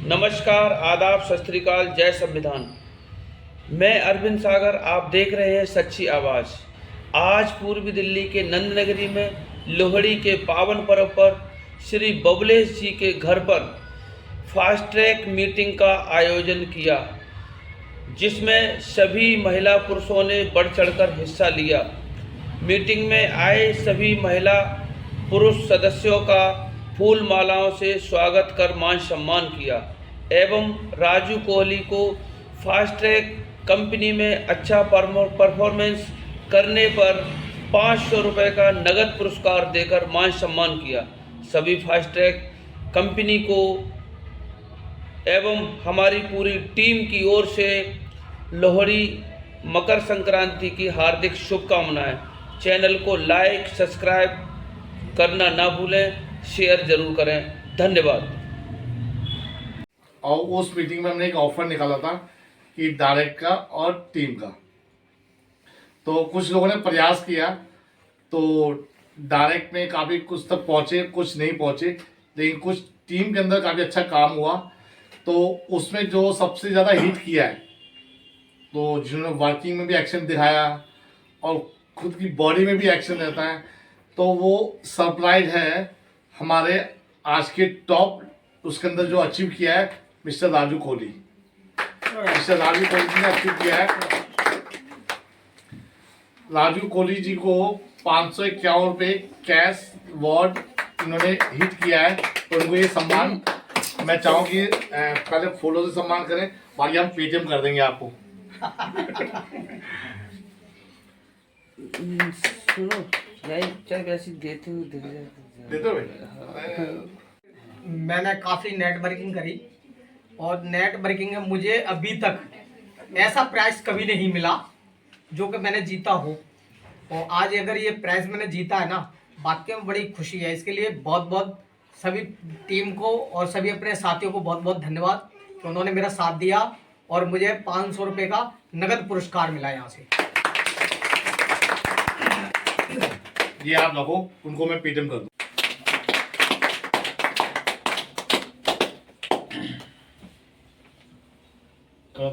नमस्कार, आदाब, सत श्री अकाल, जय संविधान। मैं अरविंद सागर, आप देख रहे हैं सच्ची आवाज़। आज पूर्वी दिल्ली के नंद नगरी में लोहड़ी के पावन पर्व पर श्री बबलेश जी के घर पर फास्ट ट्रैक मीटिंग का आयोजन किया, जिसमें सभी महिला पुरुषों ने बढ़ चढ़कर हिस्सा लिया। मीटिंग में आए सभी महिला पुरुष सदस्यों का फूल मालाओं से स्वागत कर मान सम्मान किया एवं राजू कोहली को फास्ट ट्रैक कंपनी में अच्छा परफॉर्मेंस करने पर 500 रुपये का नगद पुरस्कार देकर मान सम्मान किया। सभी फास्ट ट्रैक कंपनी को एवं हमारी पूरी टीम की ओर से लोहड़ी मकर संक्रांति की हार्दिक शुभकामनाएं। चैनल को लाइक सब्सक्राइब करना ना भूलें, शेयर जरूर करें। धन्यवाद। और उस मीटिंग में हमने एक ऑफर निकाला था कि डायरेक्ट का और टीम का। तो कुछ लोगों ने प्रयास किया, तो डायरेक्ट में काफ़ी कुछ तक पहुँचे, कुछ नहीं पहुँचे, लेकिन कुछ टीम के अंदर काफ़ी अच्छा काम हुआ। तो उसमें जो सबसे ज़्यादा हिट किया है, तो जिन्होंने वर्किंग में भी एक्शन दिखाया और खुद की बॉडी में भी एक्शन रहता है, तो वो सरप्राइज है हमारे आज के टॉप। उसके अंदर जो अचीव किया है मिस्टर राजू कोहली। मिस्टर राजू कोहली जी ने अचीव किया है। राजू कोहली जी को 551 रुपये कैश अवार्ड इन्होंने हिट किया है। तो उनको ये सम्मान मैं चाहूँ कि पहले फूलों से सम्मान करें, बाकी हम पेटीएम कर देंगे आपको। सुनो, चाय वैसे देते हो मैंने काफ़ी नेटवर्किंग करी और नेटवर्किंग में मुझे अभी तक ऐसा प्राइस कभी नहीं मिला जो कि मैंने जीता हो। और आज अगर ये प्राइस मैंने जीता है ना, वाकई में बड़ी खुशी है। इसके लिए बहुत बहुत सभी टीम को और सभी अपने साथियों को बहुत बहुत धन्यवाद कि उन्होंने मेरा साथ दिया और मुझे 500 रुपये का नगद पुरस्कार मिला यहाँ से। ये आप लोगों उनको मैं पेटीएम कर दूँ।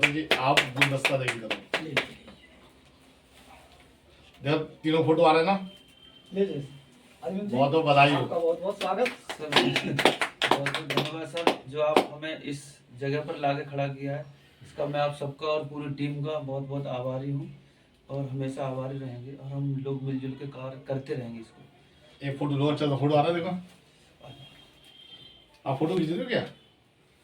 जी आप गुलदस्ता देगी करो। जब तीनों फोटो आ रहे हैं ना, बहुत बहुत बधाई हो। बहुत बहुत स्वागत। बहुत बहुत धन्यवाद सर, जो आप हमें इस जगह पर लाके खड़ा किया है, इसका मैं आप सबका और पूरी टीम का बहुत बहुत आभारी हूँ और हमेशा आभारी रहेंगे और हम लोग मिलजुल के कार्य करते रहेंगे। इसको एक फोटो लो, अच्छा फोटो आ रहा है, देखो आप फोटो खींच रहे हो क्या?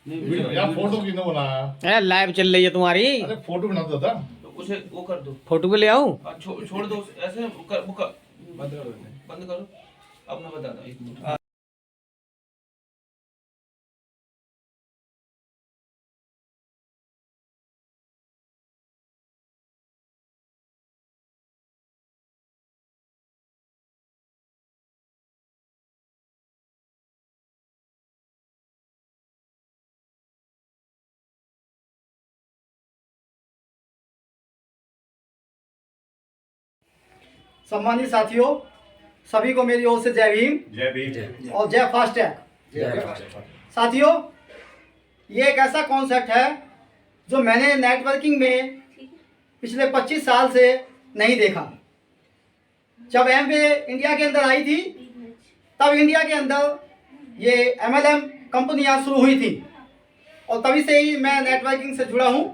नहीं यार, फोटो क्यों बना? अरे लाइव चल रही है तुम्हारी। अरे फोटो बना दो था, तो उसे वो कर दो, फोटो को ले आओ। छोड़ दो ऐसे, बंद करो। अब मैं बता दूं, 1 मिनट। सम्मानित साथियों, सभी को मेरी ओर से जय भीम, जय भीम और जय फास्ट ट्रैक। साथियों, ये एक ऐसा कॉन्सेप्ट है जो मैंने नेटवर्किंग में पिछले 25 साल से नहीं देखा। जब एमवे इंडिया के अंदर आई थी, तब इंडिया के अंदर ये MLM कंपनियां शुरू हुई थी और तभी से ही मैं नेटवर्किंग से जुड़ा हूँ।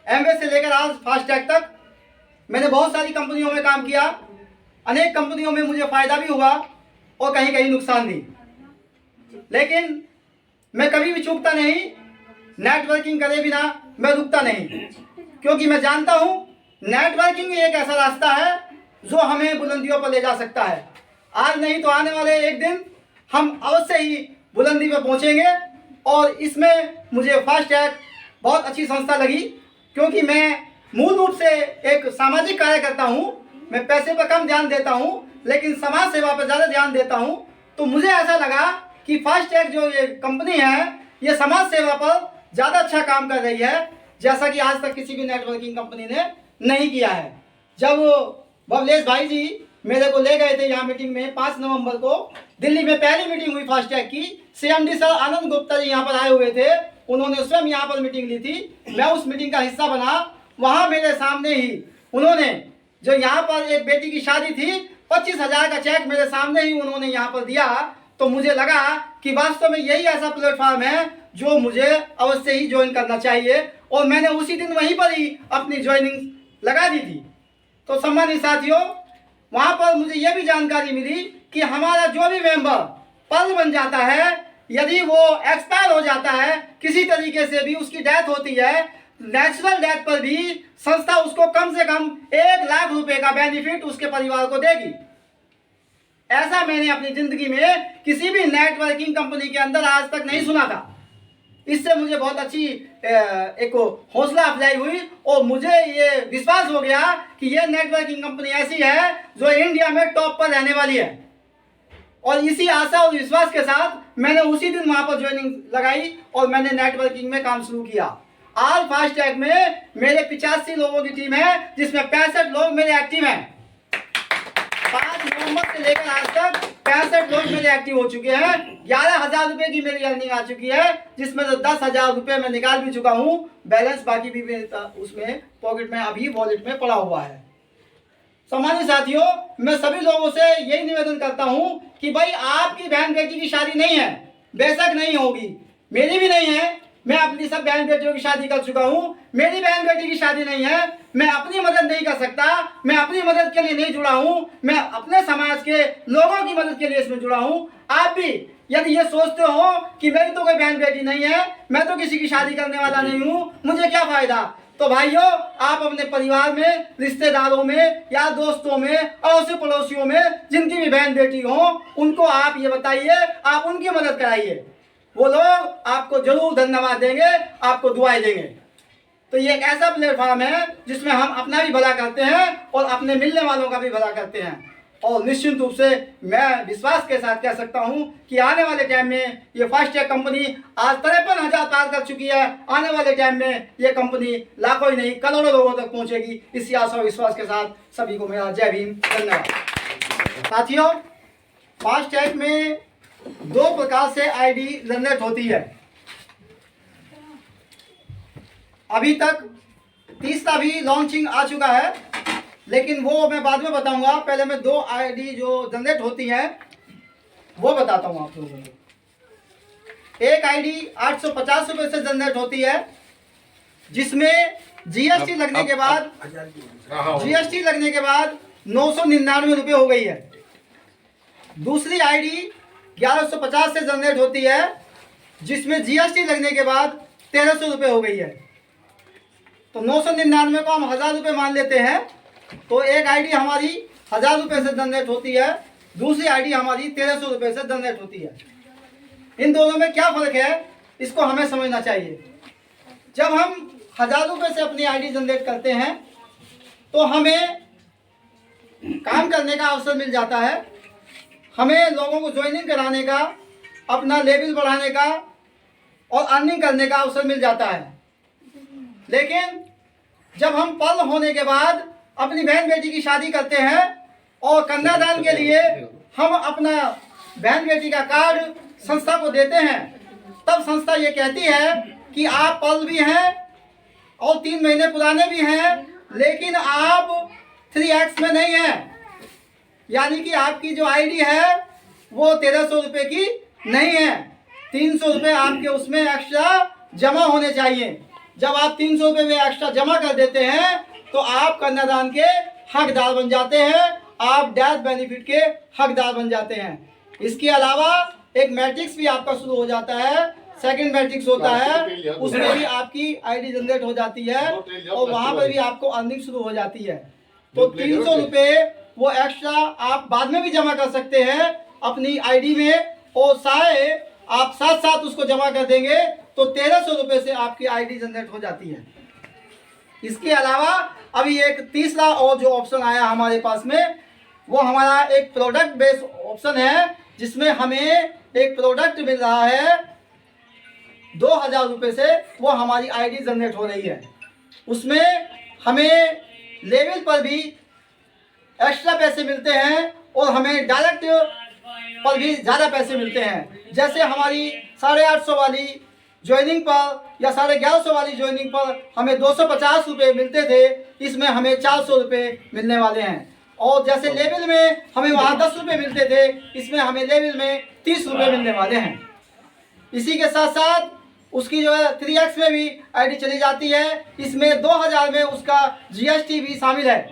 एमवे से लेकर आज फास्ट ट्रैक तक मैंने बहुत सारी कंपनियों में काम किया। अनेक कंपनियों में मुझे फ़ायदा भी हुआ और कहीं कहीं नुकसान भी, लेकिन मैं कभी भी चूकता नहीं। नेटवर्किंग करे बिना मैं रुकता नहीं, क्योंकि मैं जानता हूँ नेटवर्किंग एक ऐसा रास्ता है जो हमें बुलंदियों पर ले जा सकता है। आज नहीं तो आने वाले एक दिन हम अवश्य ही बुलंदी पर पहुँचेंगे। और इसमें मुझे फास्ट ट्रैक बहुत अच्छी संस्था लगी, क्योंकि मैं मूल रूप से एक सामाजिक कार्य करता हूँ। मैं पैसे पर कम ध्यान देता हूँ, लेकिन समाज सेवा पर ज़्यादा ध्यान देता हूँ। तो मुझे ऐसा लगा कि फास्ट ट्रैक जो ये कंपनी है, ये समाज सेवा पर ज़्यादा अच्छा काम कर रही है, जैसा कि आज तक किसी भी नेटवर्किंग कंपनी ने नहीं किया है। जब बबलेश भाई जी मेरे को ले गए थे यहाँ मीटिंग में 5 नवंबर को, दिल्ली में पहली मीटिंग हुई फास्ट ट्रैक की, CMD सर आनंद गुप्ता जी यहाँ पर आए हुए थे उन्होंने स्वयं यहाँ पर मीटिंग ली थी, मैं उस मीटिंग का हिस्सा बना। वहाँ मेरे सामने ही उन्होंने, जो यहाँ पर एक बेटी की शादी थी, 25,000 का चेक मेरे सामने ही उन्होंने यहाँ पर दिया। तो मुझे लगा कि वास्तव में यही ऐसा प्लेटफॉर्म है जो मुझे अवश्य ही ज्वाइन करना चाहिए, और मैंने उसी दिन वहीं पर ही अपनी ज्वाइनिंग लगा दी थी। तो सम्मानित साथियों, वहाँ पर मुझे यह भी जानकारी मिली कि हमारा जो भी मेंबर पल बन जाता है, यदि वो एक्सपायर हो जाता है, किसी तरीके से भी उसकी डेथ होती है, नेचुरल डेथ पर भी संस्था उसको कम से कम 1 लाख रुपए का बेनिफिट उसके परिवार को देगी। ऐसा मैंने अपनी जिंदगी में किसी भी नेटवर्किंग कंपनी के अंदर आज तक नहीं सुना था। इससे मुझे बहुत अच्छी एक हौसला अफजाई हुई, और मुझे ये विश्वास हो गया कि ये नेटवर्किंग कंपनी ऐसी है जो इंडिया में टॉप पर रहने वाली है। और इसी आशा और विश्वास के साथ मैंने उसी दिन वहां पर ज्वाइनिंग लगाई और मैंने नेटवर्किंग में काम शुरू किया। आज फास्टैग में मेरे 85 लोगों की टीम है, जिसमें 65 लोग मेरे एक्टिव हैं। 5 नवंबर से लेकर आज तक 65 लोग मेरे एक्टिव हो चुके हैं। 11,000 रुपए की मेरी अर्निंग आ चुकी है, जिसमें से 10,000 रुपए मैं निकाल भी चुका हूँ। बैलेंस बाकी भी उसमें पॉकेट में अभी वॉलेट में पड़ा हुआ है। सम्मानित साथियों, मैं सभी लोगों से यही निवेदन करता हूं कि भाई आपकी बहन बेटी की शादी नहीं है, बेशक नहीं होगी, मेरी भी नहीं है। मैं अपनी सब बहन बेटियों की शादी कर चुका हूं। मेरी बहन बेटी की शादी नहीं है, मैं अपनी मदद नहीं कर सकता, मैं अपनी मदद के लिए नहीं जुड़ा हूं, मैं अपने समाज के लोगों की मदद के लिए इसमें जुड़ा हूं। आप भी यदि ये सोचते हो कि मेरी तो कोई बहन बेटी नहीं है, मैं तो किसी की शादी करने वाला नहीं हूं, मुझे क्या फायदा, तो भाइयों आप अपने परिवार में, रिश्तेदारों में या दोस्तों में, अड़ोसी पड़ोसियों में जिनकी भी बहन बेटी हो, उनको आप ये बताइए, आप उनकी मदद कराइए। वो लोग आपको जरूर धन्यवाद देंगे, आपको दुआएं देंगे। तो ये एक ऐसा प्लेटफॉर्म है जिसमें हम अपना भी भला करते हैं और अपने मिलने वालों का भी भला करते हैं। और निश्चित रूप से मैं विश्वास के साथ कह सकता हूं कि आने वाले टाइम में ये फास्टैग कंपनी आज 53,000 पार कर चुकी है। आने वाले टाइम में ये कंपनी लाखों ही नहीं करोड़ों लोगों तक पहुंचेगी। इसी आशा और विश्वास के साथ सभी को मेरा जय भीम, धन्यवाद। साथियों, फास्टैग में 2 प्रकार से आईडी जनरेट होती है। अभी तक तीसरा भी लॉन्चिंग आ चुका है, लेकिन वो मैं बाद में बताऊंगा। पहले मैं 2 आईडी जो जनरेट होती हैं वो बताता हूं आप लोगों को। एक आईडी 850 रुपए से जनरेट होती है, जिसमें जीएसटी लगने के बाद 999 रुपए हो गई है। दूसरी आईडी 1150 से जनरेट होती है, जिसमें जीएसटी लगने के बाद 1300 रुपए हो गई है। तो 999 को हम 1000 रुपए मान लेते हैं। तो एक आईडी हमारी 1000 रुपए से जनरेट होती है, दूसरी आईडी हमारी 1300 रुपए से जनरेट होती है। इन दोनों में क्या फर्क है, इसको हमें समझना चाहिए। जब हम 1000 रुपए से अपनी आईडी जनरेट करते हैं तो हमें काम करने का अवसर मिल जाता है, हमें लोगों को ज्वाइनिंग कराने का, अपना लेवल बढ़ाने का और अर्निंग करने का अवसर मिल जाता है। लेकिन जब हम पल होने के बाद अपनी बहन बेटी की शादी करते हैं और कन्यादान के लिए हम अपना बहन बेटी का कार्ड संस्था को देते हैं, तब संस्था ये कहती है कि आप पल भी हैं और 3 महीने पुराने भी हैं, लेकिन आप 3X में नहीं हैं। यानी कि आपकी जो आईडी है वो 1300 रुपये की नहीं है, 300 रुपये आपके उसमें एक्स्ट्रा जमा होने चाहिए। जब आप 300 रुपये में एक्स्ट्रा जमा कर देते हैं तो आप कन्यादान के हकदार बन जाते हैं, आप डेथ बेनिफिट के हकदार बन जाते हैं। इसके अलावा एक मैट्रिक्स भी आपका शुरू हो जाता है, सेकंड मैट्रिक्स होता है, उसमें भी आपकी आईडी जनरेट हो जाती है और वहाँ पर भी आपको अर्निंग शुरू हो जाती है। तो 300 रुपये वो एक्स्ट्रा आप बाद में भी जमा कर सकते हैं अपनी आईडी में, और शायद आप साथ साथ उसको जमा कर देंगे तो 1300 रुपये से आपकी आईडी जनरेट हो जाती है। इसके अलावा अभी एक तीसरा और जो ऑप्शन आया हमारे पास में, वो हमारा एक प्रोडक्ट बेस्ड ऑप्शन है, जिसमें हमें एक प्रोडक्ट मिल रहा है 2000 रुपये से, वो हमारी आईडी जनरेट हो रही है। उसमें हमें लेवल पर भी एक्स्ट्रा पैसे मिलते हैं और हमें डायरेक्ट पर भी ज़्यादा पैसे मिलते हैं। जैसे हमारी 850 वाली ज्वाइनिंग पर या 1150 वाली ज्वाइनिंग पर हमें 250 रुपये मिलते थे, इसमें हमें 400 रुपये मिलने वाले हैं। और जैसे लेवल में हमें वहाँ 10 रुपये मिलते थे, इसमें हमें लेवल में 30 रुपये मिलने वाले हैं। इसी के साथ साथ उसकी जो है 3x में भी आईडी चली जाती है, इसमें 2000 में उसका GST भी शामिल है।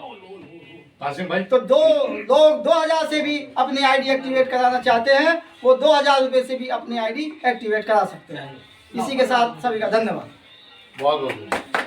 कासिम भाई, तो लोग 2000 से भी अपनी आईडी एक्टिवेट कराना चाहते हैं, वो 2000 रुपये से भी अपनी आईडी एक्टिवेट करा सकते हैं। इसी के साथ सभी का धन्यवाद। बहुत बहुत